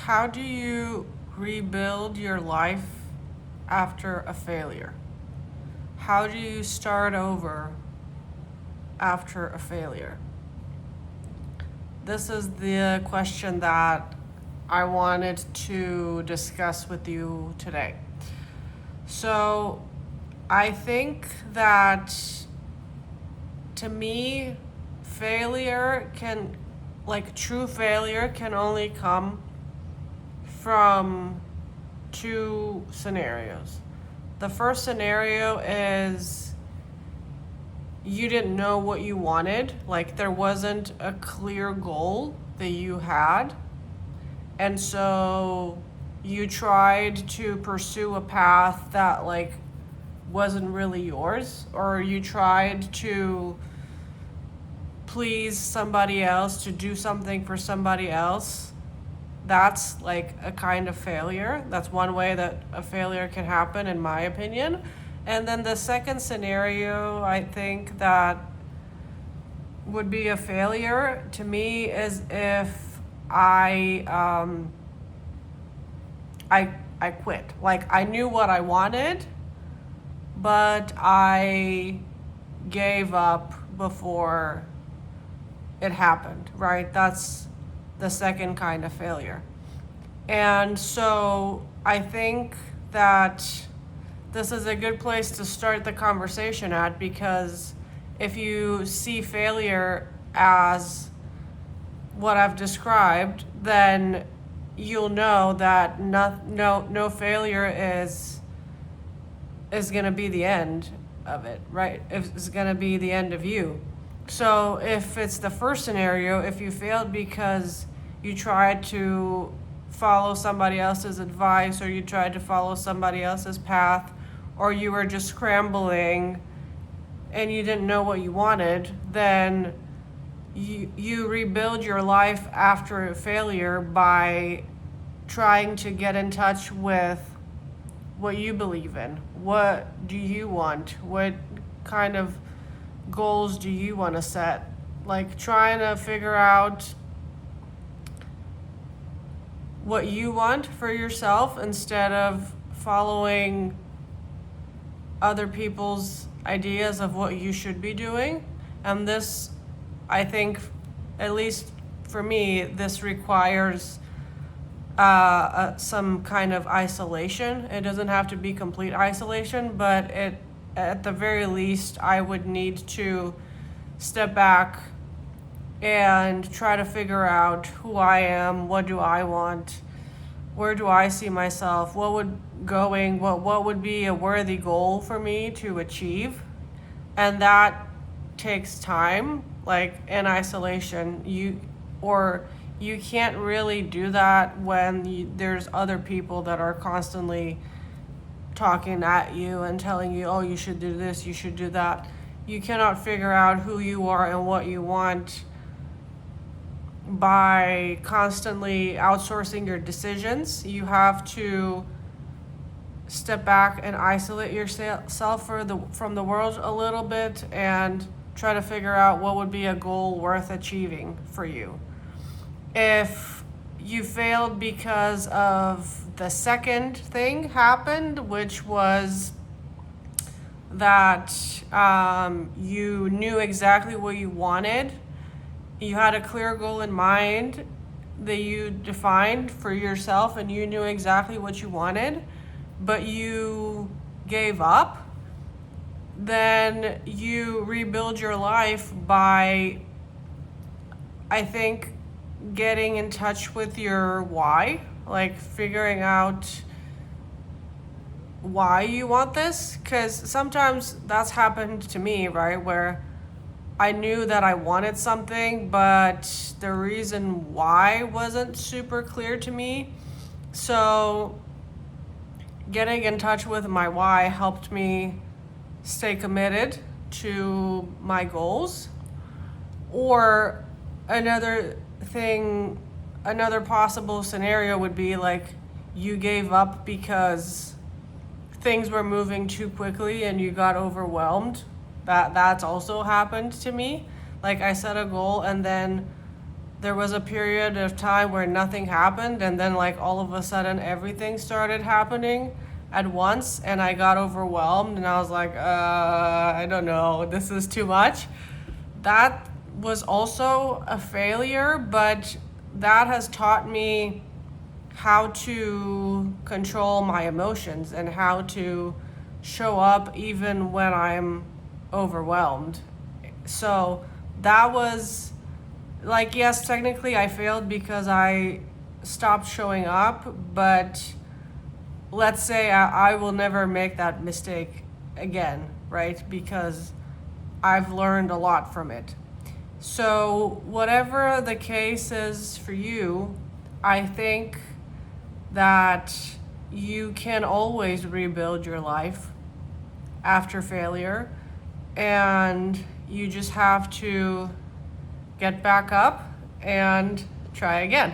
How do you rebuild your life after a failure? How do you start over after a failure? This is the question that I wanted to discuss with you today. So, I think that to me, true failure can only come from two scenarios. The first scenario is you didn't know what you wanted, like there wasn't a clear goal that you had, and so you tried to pursue a path that wasn't really yours, or you tried to please somebody else, to do something for somebody else. That's like a kind of failure. That's one way that a failure can happen, in my opinion. And then the second scenario, I think that would be a failure to me is if I quit. Like I knew what I wanted, but I gave up before it happened, right? That's the second kind of failure. And so I think that this is a good place to start the conversation at, because if you see failure as what I've described, then you'll know that no failure is going to be the end of it, right? It's going to be the end of you. So if it's the first scenario, if you failed because you tried to follow somebody else's advice, or you tried to follow somebody else's path, or you were just scrambling and you didn't know what you wanted, then you rebuild your life after a failure by trying to get in touch with what you believe in. What do you want? What kind of goals do you want to set? Like trying to figure out what you want for yourself instead of following other people's ideas of what you should be doing. And this, I think, at least for me, this requires some kind of isolation. It doesn't have to be complete isolation, but at the very least, I would need to step back and try to figure out who I am, what do I want, where do I see myself, what would be a worthy goal for me to achieve. And that takes time, like in isolation. You can't really do that when there's other people that are constantly talking at you and telling you, oh, you should do this, you should do that. You cannot figure out who you are and what you want by constantly outsourcing your decisions. You have to step back and isolate yourself from the world a little bit and try to figure out what would be a goal worth achieving for you. If you failed because of the second thing happened, which was that you knew exactly what you wanted, you had a clear goal in mind that you defined for yourself, and you knew exactly what you wanted, but you gave up, then you rebuild your life by, I think, getting in touch with your why, like figuring out why you want this. Because sometimes that's happened to me, right, where I knew that I wanted something, but the reason why wasn't super clear to me. So getting in touch with my why helped me stay committed to my goals. Or another possible scenario would be like you gave up because things were moving too quickly and you got overwhelmed. That's also happened to me. Like I set a goal and then there was a period of time where nothing happened, and then like all of a sudden everything started happening at once, and I got overwhelmed, and I was like, I don't know, this is too much. That was also a failure, but that has taught me how to control my emotions and how to show up even when I'm overwhelmed. So that was like, yes, technically I failed because I stopped showing up, but let's say I will never make that mistake again, right? Because I've learned a lot from it. So, whatever the case is for you, I think that you can always rebuild your life after failure, and you just have to get back up and try again.